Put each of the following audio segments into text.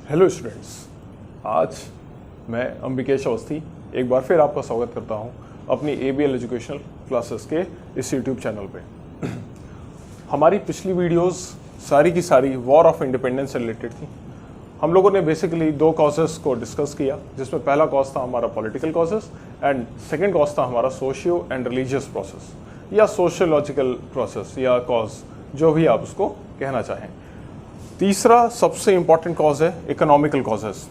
Hello students, आज मैं अंबिकेश अवस्थी एक बार फिर आपका स्वागत करता हूं अपनी ABL एजुकेशनल क्लासेस के इस यूट्यूब चैनल पे। हमारी पिछली वीडियोस सारी की सारी वॉर ऑफ इंडिपेंडेंस से रिलेटेड थी। हम लोगों ने बेसिकली दो कॉजेस को डिस्कस किया, जिसमें पहला कॉज था हमारा political causes and second cause था हमारा सोशियो एंड रिलीजियस प्रोसेस या सोशियोलॉजिकल प्रोसेस या कॉज, जो भी आप उसको कहना चाहें। तीसरा सबसे इम्पॉर्टेंट कॉज है इकोनॉमिकल कॉजेस।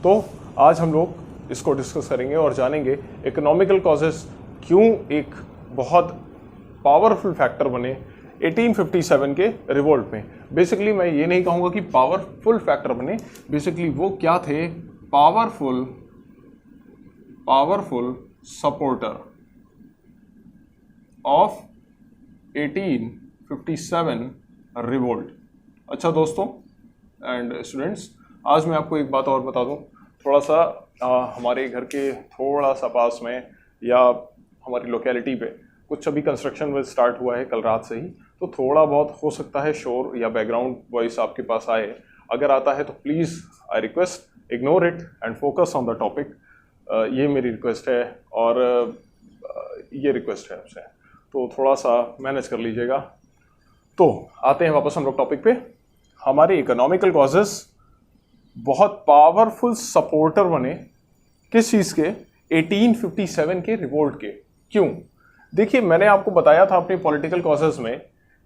तो आज हम लोग इसको डिस्कस करेंगे और जानेंगे इकोनॉमिकल कॉजेस क्यों एक बहुत पावरफुल फैक्टर बने 1857 के रिवोल्ट में। बेसिकली मैं ये नहीं कहूँगा कि पावरफुल फैक्टर बने, बेसिकली वो क्या थे, पावरफुल सपोर्टर ऑफ 1857 रिवोल्ट। अच्छा दोस्तों एंड स्टूडेंट्स, आज मैं आपको एक बात और बता दूं। थोड़ा सा हमारे घर के थोड़ा सा पास में या हमारी लोकेलिटी पे कुछ अभी कंस्ट्रक्शन वर्क स्टार्ट हुआ है कल रात से ही, तो थोड़ा बहुत हो सकता है शोर या बैकग्राउंड वॉइस आपके पास आए। अगर आता है तो please I request ignore it and focus on the topic. ये मेरी रिक्वेस्ट है और ये रिक्वेस्ट है आपसे, तो थोड़ा सा मैनेज कर लीजिएगा। तो आते हैं वापस हम लोग टॉपिक पे। हमारे इकोनॉमिकल कॉजेस बहुत पावरफुल सपोर्टर बने किस चीज़ के, 1857 के रिवोल्ट के। क्यों? देखिए, मैंने आपको बताया था अपने पॉलिटिकल कॉजेस में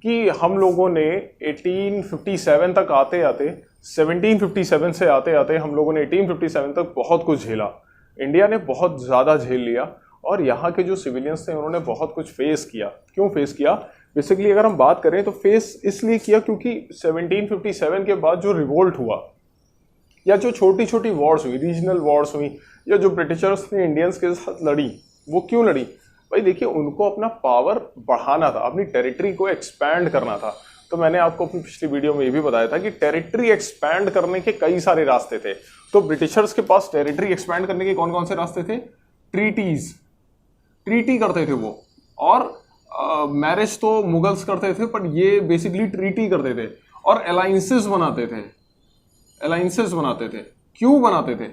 कि हम लोगों ने 1857 तक आते आते 1757 से आते आते हम लोगों ने 1857 तक बहुत कुछ झेला। इंडिया ने बहुत ज़्यादा झेल लिया और यहाँ के जो सिविलियंस थे उन्होंने बहुत कुछ फेस किया। क्यों फेस किया? बेसिकली अगर हम बात करें तो फेस इसलिए किया क्योंकि 1757 के बाद जो रिवोल्ट हुआ या जो छोटी छोटी वॉर्स हुई, रीजनल वॉर्स हुई, या जो ब्रिटिशर्स ने इंडियंस के साथ लड़ी, वो क्यों लड़ी? भाई देखिए, उनको अपना पावर बढ़ाना था, अपनी टेरिटरी को एक्सपैंड करना था। तो मैंने आपको अपनी पिछली वीडियो में ये भी बताया था कि टेरिटरी एक्सपैंड करने के कई सारे रास्ते थे। तो ब्रिटिशर्स के पास टेरिटरी एक्सपैंड करने के कौन कौन से रास्ते थे? ट्रीटी करते थे वो, और मैरिज तो मुगल्स करते थे, पर ये बेसिकली ट्रीटी करते थे और अलाइंसेस बनाते थे। क्यों बनाते थे?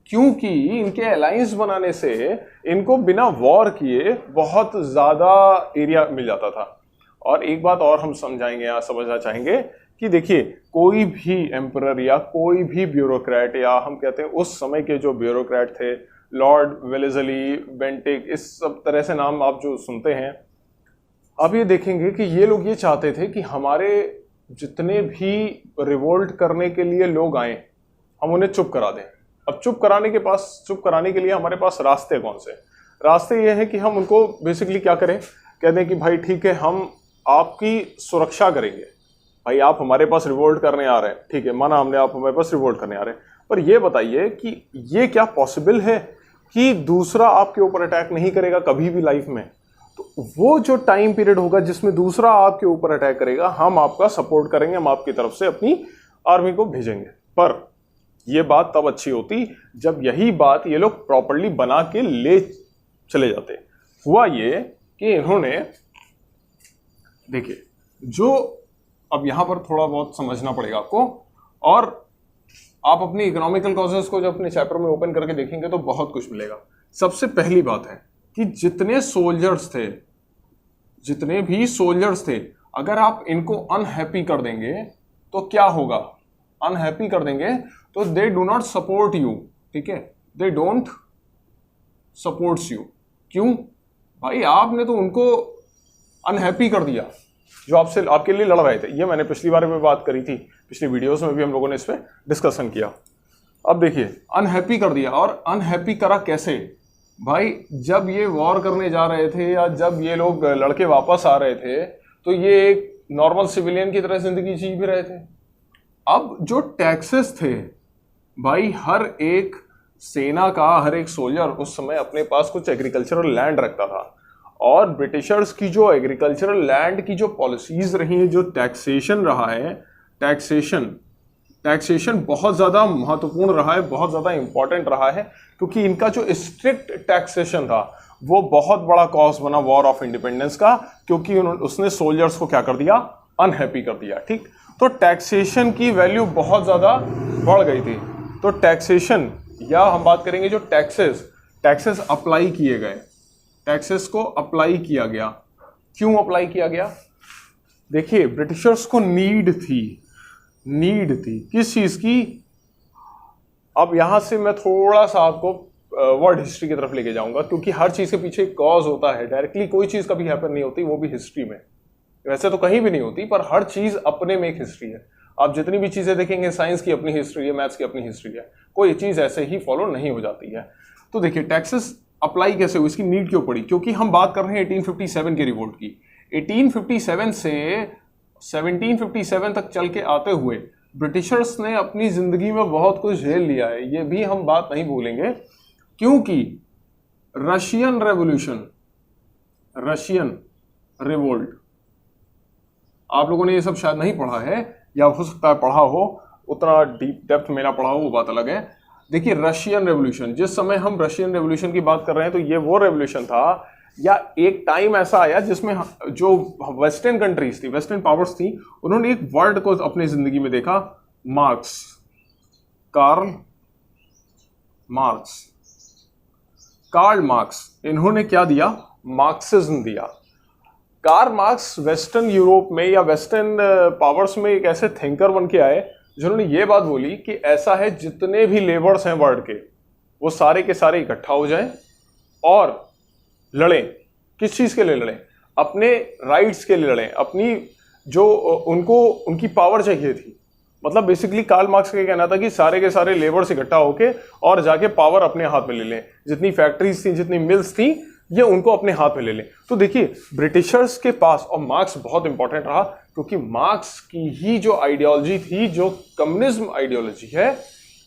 क्योंकि इनके अलायंस बनाने से इनको बिना वॉर किए बहुत ज़्यादा एरिया मिल जाता था। और एक बात और हम समझाएंगे या समझना चाहेंगे कि देखिए, कोई भी एम्परर या कोई भी ब्यूरोक्रेट, या हम कहते हैं उस समय के जो ब्यूरोक्रेट थे, लॉर्ड वेलेस्ली, बेंटिक, इस सब तरह से नाम आप जो सुनते हैं, अब ये देखेंगे कि ये लोग ये चाहते थे कि हमारे जितने भी रिवोल्ट करने के लिए लोग आए, हम उन्हें चुप करा दें। अब चुप कराने के लिए हमारे पास रास्ते कौन से? रास्ते ये हैं कि हम उनको बेसिकली क्या करें, कह दें कि भाई ठीक है, हम आपकी सुरक्षा करेंगे। भाई आप हमारे पास रिवोल्ट करने आ रहे हैं, ठीक है, माना हमने, आप हमारे पास रिवोल्ट करने आ रहे हैं, पर ये बताइए कि ये क्या पॉसिबल है कि दूसरा आपके ऊपर अटैक नहीं करेगा कभी भी लाइफ में? तो वो जो टाइम पीरियड होगा जिसमें दूसरा आपके ऊपर अटैक करेगा, हम आपका सपोर्ट करेंगे, हम आपकी तरफ से अपनी आर्मी को भेजेंगे। पर ये बात तब अच्छी होती जब यही बात ये लोग प्रॉपर्ली बना के ले चले जाते। हुआ ये कि इन्होंने, देखिए, जो अब यहां पर थोड़ा बहुत समझना पड़ेगा आपको, और आप अपनी इकोनॉमिकल कॉजेस को जब अपने चैप्टर में ओपन करके देखेंगे तो बहुत कुछ मिलेगा। सबसे पहली बात है कि जितने भी सोल्जर्स थे, अगर आप इनको अनहैप्पी कर देंगे तो क्या होगा? अनहैप्पी कर देंगे तो they do not support you, ठीक है, दे डोंट सपोर्ट्स यू। क्यों? भाई आपने तो उनको अनहैप्पी कर दिया जो आपसे, आपके लिए लड़ रहे थे। ये मैंने पिछली बार में बात करी थी, पिछली वीडियोस में भी हम लोगों ने इस पर डिस्कशन किया। अब देखिए, अनहैप्पी कर दिया, और अनहैप्पी करा कैसे? भाई जब ये वॉर करने जा रहे थे या जब ये लोग लड़के वापस आ रहे थे, तो ये एक नॉर्मल सिविलियन की तरह जिंदगी जी भी रहे थे। अब जो टैक्सेस थे, भाई हर एक सेना का, हर एक सोल्जर उस समय अपने पास कुछ एग्रीकल्चरल लैंड रखता था, और ब्रिटिशर्स की जो एग्रीकल्चरल लैंड की जो पॉलिसीज रही है, जो टैक्सेशन रहा है, टैक्सेशन बहुत ज़्यादा महत्वपूर्ण रहा है, बहुत ज़्यादा इंपॉर्टेंट रहा है, क्योंकि इनका जो स्ट्रिक्ट टैक्सेशन था वो बहुत बड़ा कॉज बना वॉर ऑफ इंडिपेंडेंस का, क्योंकि उसने सोल्जर्स को क्या कर दिया, अनहैप्पी कर दिया। ठीक, तो टैक्सेशन की वैल्यू बहुत ज़्यादा बढ़ गई थी। तो टैक्सेशन, या हम बात करेंगे जो टैक्सेस अप्लाई किए गए, टैक्सेस को अप्लाई किया गया। क्यों अप्लाई किया गया? देखिए, ब्रिटिशर्स को नीड थी किस चीज़ की? अब यहां से मैं थोड़ा सा आपको वर्ल्ड हिस्ट्री की तरफ लेके जाऊंगा, क्योंकि हर चीज़ के पीछे एक कॉज होता है। डायरेक्टली कोई चीज़ कभी हैपन नहीं होती, वो भी हिस्ट्री में। वैसे तो कहीं भी नहीं होती, पर हर चीज़ अपने में एक हिस्ट्री है। आप जितनी भी चीज़ें देखेंगे, साइंस की अपनी हिस्ट्री है, मैथ्स की अपनी हिस्ट्री है, कोई चीज़ ऐसे ही फॉलो नहीं हो जाती है। तो देखिए, टैक्सेस अप्लाई कैसे हुई, इसकी नीड क्यों पड़ी? क्योंकि हम बात कर रहे हैं 1857 के रिवोल्ट की। 1857 से 1757 तक चल के आते हुए ब्रिटिशर्स ने अपनी जिंदगी में बहुत कुछ झेल लिया है, ये भी हम बात नहीं भूलेंगे। क्योंकि रशियन रिवोल्ट, आप लोगों ने ये सब शायद नहीं पढ़ा है, या हो सकता है पढ़ा हो, उतना डीप डेप्थ में ना पढ़ा हो, वो बात अलग है। देखिए, रशियन रेवोल्यूशन, जिस समय हम रशियन रेवोल्यूशन की बात कर रहे हैं, तो ये वो रेवोल्यूशन था, या एक टाइम ऐसा आया जिसमें जो वेस्टर्न कंट्रीज थी, वेस्टर्न पावर्स थी, उन्होंने एक वर्ड को अपनी जिंदगी में देखा, कार्ल मार्क्स। इन्होंने क्या दिया? मार्क्सिज्म दिया। कार्ल मार्क्स वेस्टर्न यूरोप में या वेस्टर्न पावर्स में एक ऐसे थिंकर बन के आए जिन्होंने ये बात बोली कि ऐसा है, जितने भी लेबर्स हैं वर्ल्ड के, वो सारे के सारे इकट्ठा हो जाएं और लड़ें। किस चीज़ के लिए लड़ें? अपने राइट्स के लिए लड़ें, अपनी जो उनकी पावर चाहिए थी। मतलब बेसिकली कार्ल मार्क्स का कहना था कि सारे के सारे लेबर्स इकट्ठा होके और जाके पावर अपने हाथ में ले लें। जितनी फैक्ट्रीज थी, जितनी मिल्स थी, ये उनको अपने हाथ में ले लें। तो देखिए, ब्रिटिशर्स के पास, और मार्क्स बहुत इंपॉर्टेंट रहा, क्योंकि मार्क्स की ही जो आइडियोलॉजी थी, जो कम्युनिज्म आइडियोलॉजी है,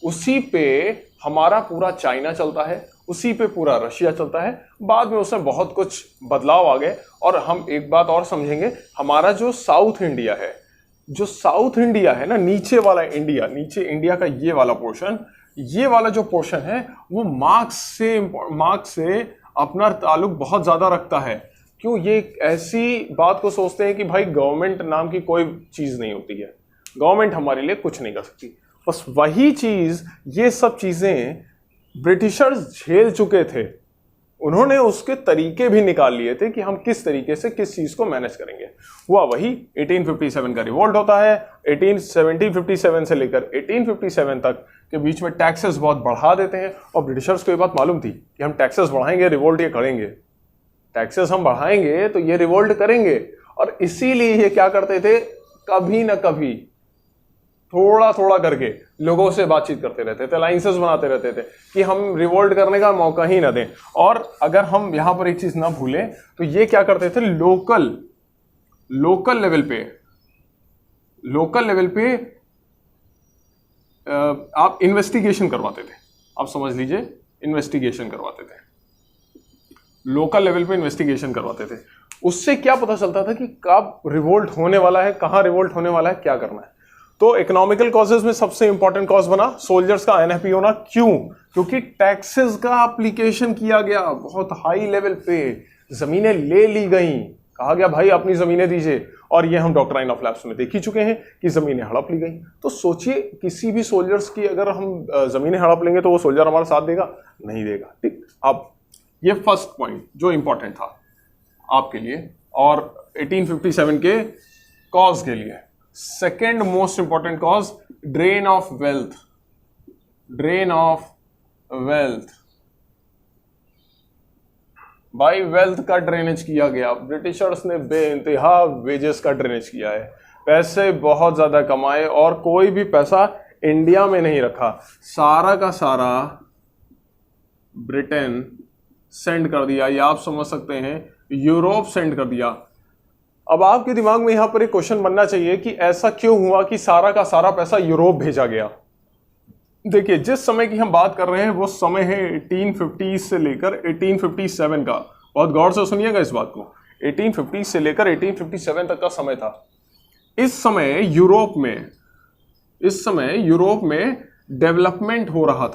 उसी पे हमारा पूरा चाइना चलता है, उसी पे पूरा रशिया चलता है। बाद में उसमें बहुत कुछ बदलाव आ गए। और हम एक बात और समझेंगे, हमारा जो साउथ इंडिया है ना, नीचे वाला इंडिया, नीचे इंडिया का ये वाला पोर्शन, ये वाला जो पोर्शन है, वो मार्क्स से अपना ताल्लुक बहुत ज्यादा रखता है। क्यों? ये ऐसी बात को सोचते हैं कि भाई गवर्नमेंट नाम की कोई चीज नहीं होती है, गवर्नमेंट हमारे लिए कुछ नहीं कर सकती। बस वही चीज, ये सब चीजें ब्रिटिशर्स झेल चुके थे, उन्होंने उसके तरीके भी निकाल लिए थे कि हम किस तरीके से किस चीज को मैनेज करेंगे। हुआ वही 1857 का रिवोल्ट होता है। 1757 से लेकर 1857 तक के बीच में टैक्सेस बहुत बढ़ा देते हैं, और ब्रिटिशर्स को ये बात मालूम थी कि हम टैक्सेस बढ़ाएंगे, रिवोल्ट ये करेंगे, टैक्सेस हम बढ़ाएंगे तो ये रिवोल्ट करेंगे। और इसीलिए ये क्या करते थे, कभी ना कभी थोड़ा थोड़ा करके लोगों से बातचीत करते रहते थे, अलायंसेस बनाते रहते थे कि हम रिवोल्ट करने का मौका ही ना दें। और अगर हम यहां पर एक चीज ना भूलें, तो ये क्या करते थे, लोकल लेवल पे आप इन्वेस्टिगेशन करवाते थे। आप समझ लीजिए, इन्वेस्टिगेशन करवाते थे, लोकल लेवल पे इन्वेस्टिगेशन करवाते थे। उससे क्या पता चलता था कि कब रिवोल्ट होने वाला है, कहां रिवोल्ट होने वाला है, क्या करना है। तो इकोनॉमिकल कॉजेज में सबसे इंपॉर्टेंट कॉज बना सोल्जर्स का अनहैप्पी होना। क्यों? क्योंकि टैक्सेस का एप्लीकेशन किया गया बहुत हाई लेवल पे, जमीनें ले ली गई, कहा गया भाई अपनी जमीनें दीजिए। और ये हम डॉक्ट्राइन ऑफ लैप्स में देख ही चुके हैं कि जमीनें हड़प ली गई। तो सोचिए, किसी भी सोल्जर्स की अगर हम जमीनें हड़प लेंगे तो वो सोल्जर हमारा साथ देगा? नहीं देगा। ठीक, अब ये फर्स्ट पॉइंट जो इंपॉर्टेंट था आपके लिए और 1857 के कॉज के लिए। Second most important cause, drain of wealth. भाई वेल्थ का ड्रेनेज किया गया, ब्रिटिशर्स ने बेइंतहा वेजेस का ड्रेनेज किया है, पैसे बहुत ज्यादा कमाए और कोई भी पैसा इंडिया में नहीं रखा, सारा का सारा ब्रिटेन सेंड कर दिया, या आप समझ सकते हैं यूरोप सेंड कर दिया। अब आपके दिमाग में यहां पर एक क्वेश्चन बनना चाहिए कि ऐसा क्यों हुआ कि सारा का सारा पैसा यूरोप भेजा गया। देखिए, जिस समय की हम बात कर रहे हैं वो समय है 1850 से लेकर 1857 का। बहुत गौर से सुनिएगा इस बात को, 1850 से लेकर 1857 तक का समय था। इस समय यूरोप में डेवलपमेंट हो रहा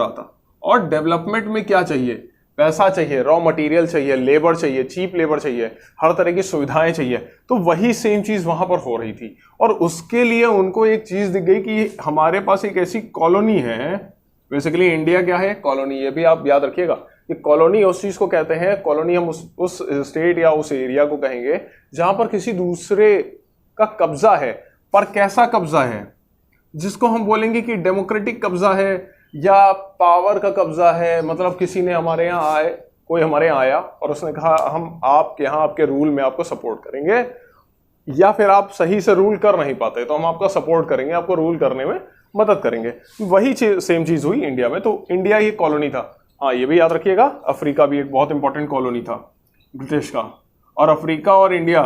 था। और डेवलपमेंट में क्या चाहिए? पैसा चाहिए, रॉ मटेरियल चाहिए, लेबर चाहिए, चीप लेबर चाहिए, हर तरह की सुविधाएं चाहिए, तो वही सेम चीज वहां पर हो रही थी। और उसके लिए उनको एक चीज दिख गई कि हमारे पास एक ऐसी कॉलोनी है, बेसिकली इंडिया क्या है, कॉलोनी, ये भी आप याद रखिएगा कि कॉलोनी उस चीज को कहते हैं, कॉलोनी हम उस स्टेट या उस एरिया को कहेंगे जहां पर किसी दूसरे का कब्जा है, पर कैसा कब्जा है, जिसको हम बोलेंगे कि डेमोक्रेटिक कब्जा है या पावर का कब्जा है। मतलब किसी ने हमारे यहाँ आए, कोई हमारे यहाँ आया और उसने कहा हम आपके यहाँ आपके रूल में आपको सपोर्ट करेंगे, या फिर आप सही से रूल कर नहीं पाते तो हम आपका सपोर्ट करेंगे, आपको रूल करने में मदद करेंगे। वही सेम चीज हुई इंडिया में। तो इंडिया ये कॉलोनी था। हाँ, ये भी याद रखिएगा, अफ्रीका भी एक बहुत इंपॉर्टेंट कॉलोनी था ब्रिटिश का, और अफ्रीका और इंडिया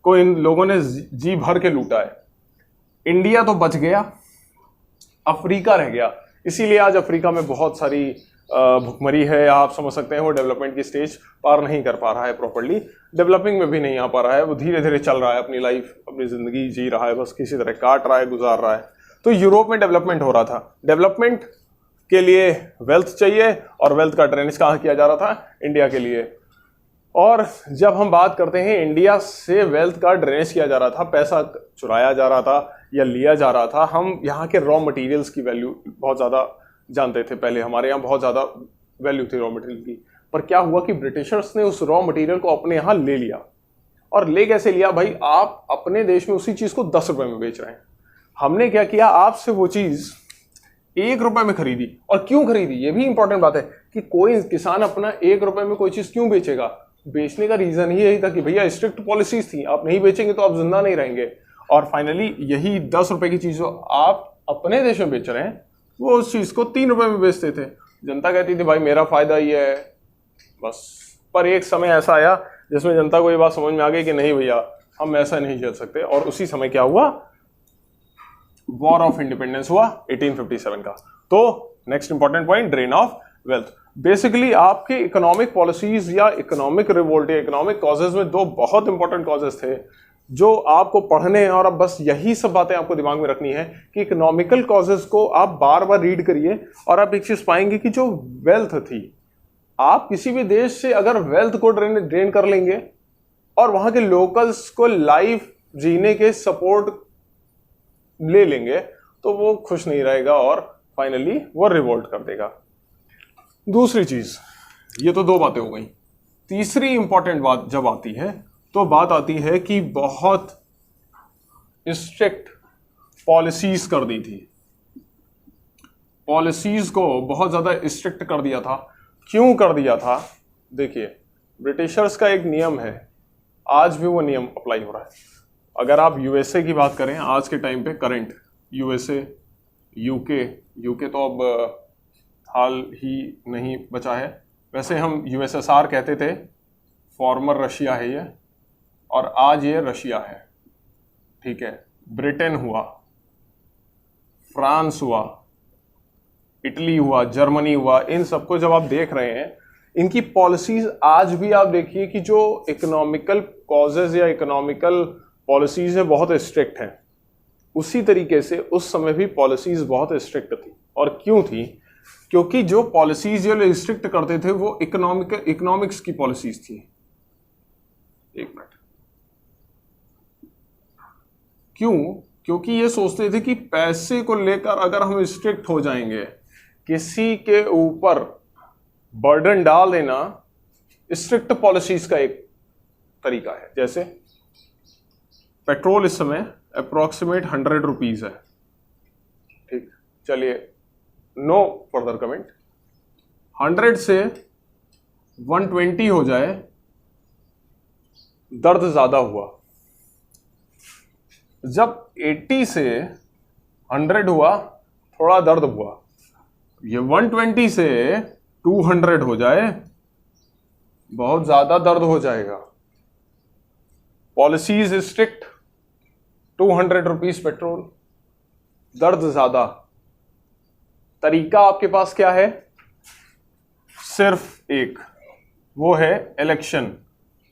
को इन लोगों ने जी भर के लूटा है। इंडिया तो बच गया, अफ्रीका रह गया। इसीलिए आज अफ्रीका में बहुत सारी भुखमरी है, आप समझ सकते हैं। वो डेवलपमेंट की स्टेज पार नहीं कर पा रहा है प्रॉपर्ली, डेवलपिंग में भी नहीं आ पा रहा है, वो धीरे धीरे चल रहा है अपनी लाइफ, अपनी जिंदगी जी रहा है, बस किसी तरह काट रहा है, गुजार रहा है। तो यूरोप में डेवलपमेंट हो रहा था, डेवलपमेंट के लिए वेल्थ चाहिए, और वेल्थ का ड्रेनेज कहाँ किया जा रहा था, इंडिया के लिए। और जब हम बात करते हैं इंडिया से वेल्थ का ड्रेनेज किया जा रहा था, पैसा चुराया जा रहा था या लिया जा रहा था, हम यहाँ के रॉ मटेरियल्स की वैल्यू बहुत ज़्यादा जानते थे। पहले हमारे यहाँ बहुत ज़्यादा वैल्यू थी रॉ मटेरियल की, पर क्या हुआ कि ब्रिटिशर्स ने उस रॉ मटेरियल को अपने यहाँ ले लिया। और ले कैसे लिया भाई, आप अपने देश में उसी चीज़ को 10 रुपये में बेच रहे हैं। हमने क्या किया, आपसे वो चीज़ 1 रुपये में खरीदी। और क्यों खरीदी, ये भी इंपॉर्टेंट बात है कि कोई किसान अपना 1 रुपये में कोई चीज़ क्यों बेचेगा। बेचने का रीजन ही यही था कि भैया स्ट्रिक्ट पॉलिसीज थी, आप नहीं बेचेंगे तो आप जिंदा नहीं रहेंगे। और फाइनली यही 10 रुपए की चीज जो आप अपने देश में बेच रहे हैं, वो उस चीज को 3 रुपए में बेचते थे। जनता कहती थी भाई मेरा फायदा ये है बस। पर एक समय ऐसा आया जिसमें जनता को ये बात समझ में आ गई कि नहीं भैया, हम ऐसा नहीं झेल सकते। और उसी समय क्या हुआ, वॉर ऑफ इंडिपेंडेंस हुआ 1857 का। तो next important point, drain of wealth. Basically आपके इकोनॉमिक पॉलिसीज या इकोनॉमिक रिवोल्ट या इकोनॉमिक कॉजेज में 2 बहुत इंपॉर्टेंट कॉजेज थे जो आपको पढ़ने हैं। और अब बस यही सब बातें आपको दिमाग में रखनी है कि इकोनॉमिकल कॉजेज को आप बार बार रीड करिए और आप एक चीज पाएंगे कि जो वेल्थ थी, आप किसी भी देश से अगर वेल्थ को ड्रेन कर लेंगे और वहां के लोकल्स को लाइफ जीने के सपोर्ट ले लेंगे तो वो खुश नहीं रहेगा और फाइनली वो रिवोल्ट कर देगा। दूसरी चीज, ये तो 2 बातें हो गई। तीसरी इंपॉर्टेंट बात जब आती है तो बात आती है कि बहुत स्ट्रिक्ट पॉलिसीज कर दी थी, पॉलिसीज को बहुत ज्यादा स्ट्रिक्ट कर दिया था। क्यों कर दिया था, देखिए ब्रिटिशर्स का एक नियम है, आज भी वो नियम अप्लाई हो रहा है। अगर आप यूएसए की बात करें आज के टाइम पे, करंट यूएसए, यूके तो अब हाल ही नहीं बचा है। वैसे हम यूएसएसआर कहते थे, फॉर्मर रशिया है ये, और आज ये रशिया है, ठीक है। ब्रिटेन हुआ, फ्रांस हुआ, इटली हुआ, जर्मनी हुआ, इन सबको जब आप देख रहे हैं, इनकी पॉलिसीज आज भी आप देखिए कि जो इकोनॉमिकल कॉजेज या इकोनॉमिकल पॉलिसीज है बहुत स्ट्रिक्ट हैं। उसी तरीके से उस समय भी पॉलिसीज बहुत स्ट्रिक्ट थी। और क्यों थी, क्योंकि जो पॉलिसीज जो रिस्ट्रिक्ट करते थे वो इकोनॉमिक्स की पॉलिसीज थी। एक मिनट, क्यों, क्योंकि ये सोचते थे कि पैसे को लेकर अगर हम स्ट्रिक्ट हो जाएंगे, किसी के ऊपर बर्डन डाल देना स्ट्रिक्ट पॉलिसीज का एक तरीका है। जैसे पेट्रोल इस समय अप्रोक्सीमेट 100 रुपीज है, ठीक, चलिए नो फर्दर कमेंट। 100 से 120 हो जाए, दर्द ज्यादा हुआ। जब 80 से 100 हुआ, थोड़ा दर्द हुआ। ये 120 से 200 हो जाए, बहुत ज्यादा दर्द हो जाएगा। पॉलिसीज स्ट्रिक्ट, 200 रुपीज पेट्रोल, दर्द ज्यादा। तरीका आपके पास क्या है, सिर्फ एक, वो है इलेक्शन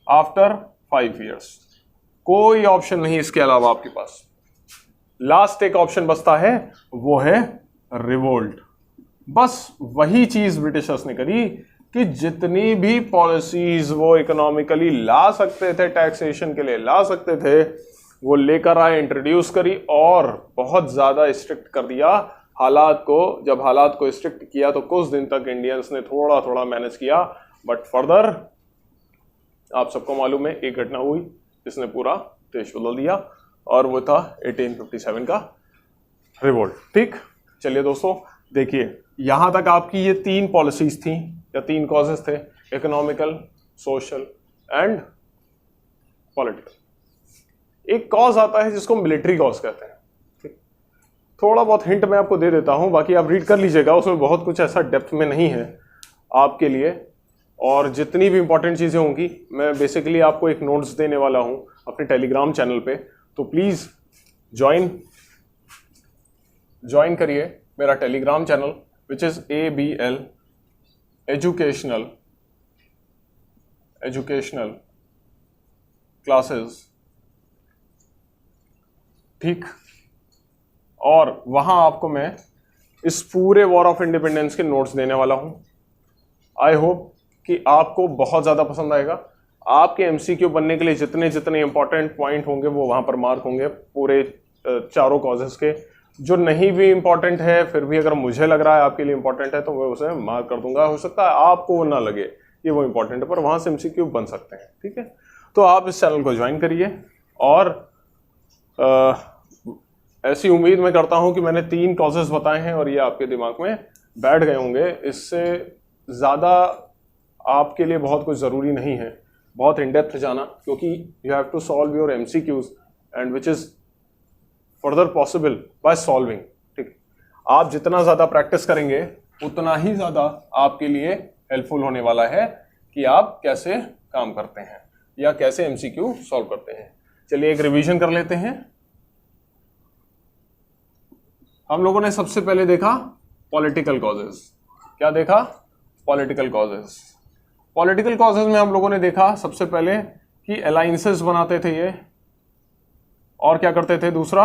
आफ्टर 5 इयर्स। कोई ऑप्शन नहीं इसके अलावा आपके पास। लास्ट एक ऑप्शन बचता है, वो है रिवोल्ट। बस वही चीज ब्रिटिशर्स ने करी कि जितनी भी पॉलिसीज वो इकोनॉमिकली ला सकते थे, टैक्सेशन के लिए ला सकते थे, वो लेकर आए, इंट्रोड्यूस करी और बहुत ज्यादा स्ट्रिक्ट कर दिया हालात को। जब हालात को स्ट्रिक्ट किया तो कुछ दिन तक इंडियंस ने थोड़ा थोड़ा मैनेज किया, बट फर्दर आप सबको मालूम है एक घटना हुई जिसने पूरा देश बदल दिया, और वो था 1857 का रिवोल्ट। ठीक, चलिए दोस्तों देखिए, यहां तक आपकी ये 3 पॉलिसीज थी या 3 कॉजेस थे, इकोनॉमिकल, सोशल एंड पॉलिटिकल। एक कॉज आता है जिसको मिलिट्री कॉज कहते हैं। ठीक, थोड़ा बहुत हिंट मैं आपको दे देता हूं, बाकी आप रीड कर लीजिएगा, उसमें बहुत कुछ ऐसा डेप्थ में नहीं है आपके लिए। और जितनी भी इंपॉर्टेंट चीजें होंगी मैं बेसिकली आपको एक नोट्स देने वाला हूं अपने टेलीग्राम चैनल पे, तो प्लीज ज्वाइन करिए मेरा Telegram channel which is ABL educational classes. ठीक, और वहां आपको मैं इस पूरे वॉर ऑफ इंडिपेंडेंस के नोट्स देने वाला हूं। आई होप कि आपको बहुत ज्यादा पसंद आएगा। आपके MCQ बनने के लिए जितने जितने इंपॉर्टेंट पॉइंट होंगे वो वहां पर मार्क होंगे पूरे चारों कॉजेस के। जो नहीं भी इंपॉर्टेंट है फिर भी अगर मुझे लग रहा है आपके लिए इंपॉर्टेंट है तो मैं उसे मार्क कर दूंगा। हो सकता है आपको ना लगे कि वो इंपॉर्टेंट है, पर वहां से MCQ बन सकते हैं। ठीक है, तो आप इस चैनल को ज्वाइन करिए। और ऐसी उम्मीद मैं करता हूं कि मैंने 3 कॉजेस बताए हैं और ये आपके दिमाग में बैठ गए होंगे। इससे ज़्यादा आपके लिए बहुत कुछ ज़रूरी नहीं है बहुत इन डेप्थ जाना, क्योंकि you have to solve your MCQs and which is further possible by solving. ठीक, आप जितना ज़्यादा प्रैक्टिस करेंगे उतना ही ज़्यादा आपके लिए हेल्पफुल होने वाला है कि आप कैसे काम करते हैं या कैसे MCQ सॉल्व करते हैं। चलिए एक रिवीजन कर लेते हैं। हम लोगों ने सबसे पहले देखा पॉलिटिकल कॉजेस। क्या देखा? Political causes. पॉलिटिकल कॉजेस में हम लोगों ने देखा सबसे पहले कि अलायंसेस बनाते थे ये, और क्या करते थे? दूसरा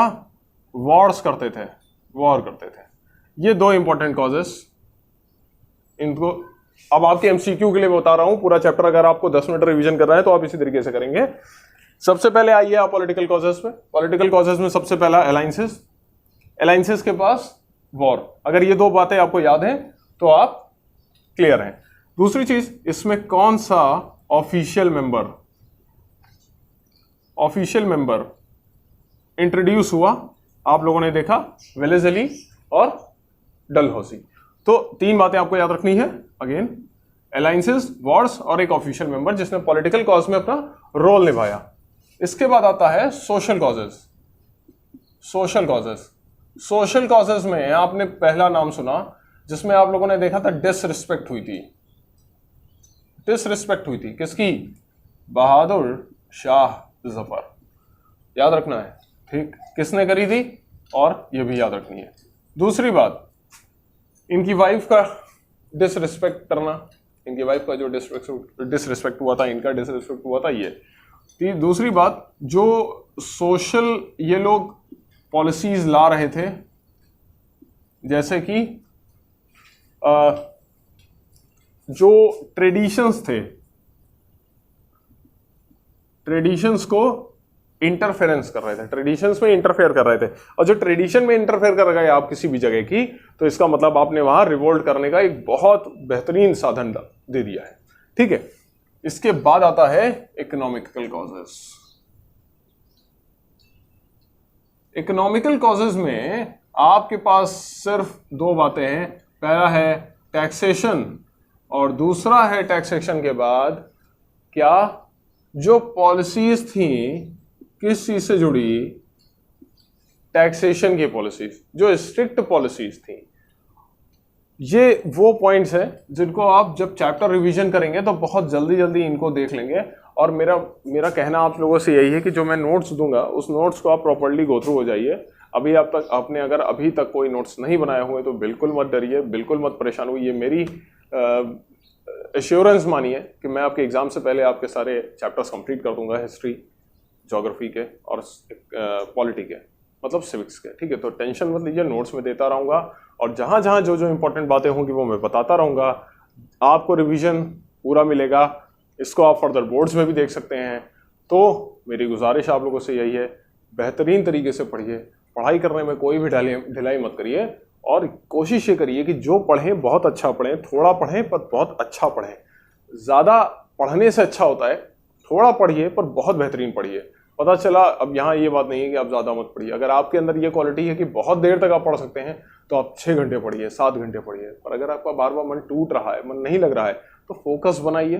वॉर्स करते थे, वॉर करते थे। ये 2 इंपॉर्टेंट कॉजेस। इनको अब आपके MCQ के लिए बता रहा हूं। पूरा चैप्टर अगर आपको 10 मिनट रिवीजन करना है तो आप इसी तरीके से करेंगे। सबसे पहले आइए आप पॉलिटिकल कॉजेस में। पॉलिटिकल कॉजेस में सबसे पहला अलायंसेस, अलायंसेस के पास वॉर। अगर ये 2 बातें आपको याद हैं तो आप क्लियर हैं। दूसरी चीज, इसमें कौन सा ऑफिशियल मेंबर इंट्रोड्यूस हुआ? आप लोगों ने देखा वेलेज़ली और डलहौसी। तो 3 बातें आपको याद रखनी है। अगेन अलायंसेस, वॉर्स और एक ऑफिशियल मेंबर जिसने पॉलिटिकल कॉज में अपना रोल निभाया। इसके बाद आता है सोशल कॉजेस। सोशल कॉजेस में आपने पहला नाम सुना जिसमें आप लोगों ने देखा था डिसरिस्पेक्ट हुई थी। किसकी? बहादुर शाह जफर। याद रखना है। ठीक, किसने करी थी? और ये भी याद रखनी है। दूसरी बात, इनकी वाइफ का डिसरिस्पेक्ट करना, इनकी वाइफ का जो डिसरिस्पेक्ट हुआ था, इनका डिसरिस्पेक्ट हुआ था ये। दूसरी बात, जो सोशल ये लोग पॉलिसीज ला रहे थे, जैसे कि जो ट्रेडिशंस थे, ट्रेडिशंस को इंटरफेरेंस कर रहे थे, ट्रेडिशंस में इंटरफेयर कर रहे थे। और जो ट्रेडिशन में इंटरफेयर कर गए आप किसी भी जगह की, तो इसका मतलब आपने वहां रिवोल्ट करने का एक बहुत बेहतरीन साधन दे दिया है। ठीक है, इसके बाद आता है इकोनॉमिकल कॉजेस। इकोनॉमिकल कॉजेस में आपके पास सिर्फ 2 बातें हैं। पहला है टैक्सेशन और दूसरा है टैक्सेशन के बाद क्या? जो पॉलिसीज थी किस चीज से जुड़ी? टैक्सेशन की पॉलिसीज, जो स्ट्रिक्ट पॉलिसीज थी। ये वो पॉइंट्स हैं जिनको आप जब चैप्टर रिवीजन करेंगे तो बहुत जल्दी इनको देख लेंगे। और मेरा कहना आप लोगों से यही है कि जो मैं नोट्स दूंगा उस नोट्स को आप प्रॉपर्ली गो थ्रू हो जाइए। अभी आपने अगर अभी तक कोई नोट्स नहीं बनाए हुए तो बिल्कुल मत डरिए, बिल्कुल मत परेशान होइए। ये मेरी एश्योरेंस मानिए कि मैं आपके एग्जाम से पहले आपके सारे चैप्टर्स कंप्लीट कर दूंगा, हिस्ट्री, ज्योग्राफी के और पॉलिटी के, मतलब सिविक्स के। ठीक है, तो टेंशन मत लीजिए, नोट्स में देता रहूंगा और जहां जहां जो इंपॉर्टेंट बातें होंगी वो मैं बताता रहूंगा। आपको रिवीजन पूरा मिलेगा। इसको आप फर्दर बोर्ड्स में भी देख सकते हैं। तो मेरी गुजारिश आप लोगों से यही है, बेहतरीन तरीके से पढ़िए, पढ़ाई करने में कोई भी ढिलाई मत करिए, और कोशिश ये करिए कि जो पढ़ें बहुत अच्छा पढ़ें, थोड़ा पढ़ें पर बहुत अच्छा पढ़ें। ज़्यादा पढ़ने से अच्छा होता है, थोड़ा पढ़िए पर बहुत बेहतरीन पढ़िए। पता चला, अब यहाँ ये बात नहीं है कि आप ज़्यादा मत पढ़िए। अगर आपके अंदर ये क्वालिटी है कि बहुत देर तक आप पढ़ सकते हैं तो आप 6 घंटे पढ़िए, 7 घंटे पढ़िए। पर अगर आपका बार बार मन टूट रहा है, मन नहीं लग रहा है, तो फोकस बनाइए,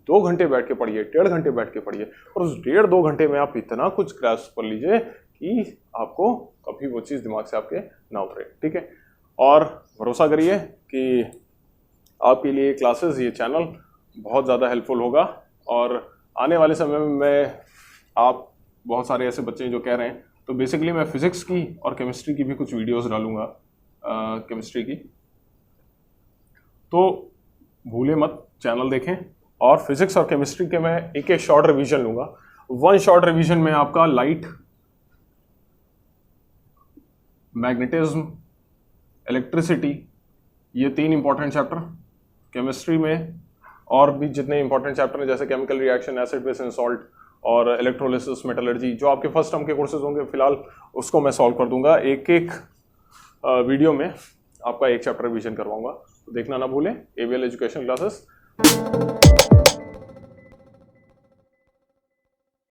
2 घंटे बैठ के पढ़िए, 1.5 घंटे बैठ के पढ़िए, और उस 1.5-2 घंटे में आप इतना कुछ ग्रैस्प कर लीजिए कि आपको कभी वो चीज़ दिमाग से आपके ना उतरे। ठीक है, और भरोसा करिए कि आपके लिए क्लासेस, ये चैनल बहुत ज़्यादा हेल्पफुल होगा। और आने वाले समय में मैं, आप बहुत सारे ऐसे बच्चे जो कह रहे हैं, तो बेसिकली मैं फिज़िक्स की और केमिस्ट्री की भी कुछ वीडियोस डालूंगा, केमिस्ट्री की। तो भूले मत, चैनल देखें। और फिज़िक्स और केमिस्ट्री के मैं एक एक शॉर्ट रिवीजन लूँगा। 1 शॉर्ट रिवीजन में आपका लाइट, मैग्नेटिज्म, इलेक्ट्रिसिटी, ये 3 इंपॉर्टेंट चैप्टर केमिस्ट्री में, और भी जितने इंपॉर्टेंट चैप्टर हैं जैसे chemical reaction, acid base and salt, और इलेक्ट्रोलिसिस, मेटलर्जी, जो आपके फर्स्ट टर्म के कोर्सेज होंगे फिलहाल उसको मैं सॉल्व कर दूंगा। एक एक वीडियो में आपका एक चैप्टर रिवीजन करवाऊंगा, तो देखना ना भूलें। AVL education classes.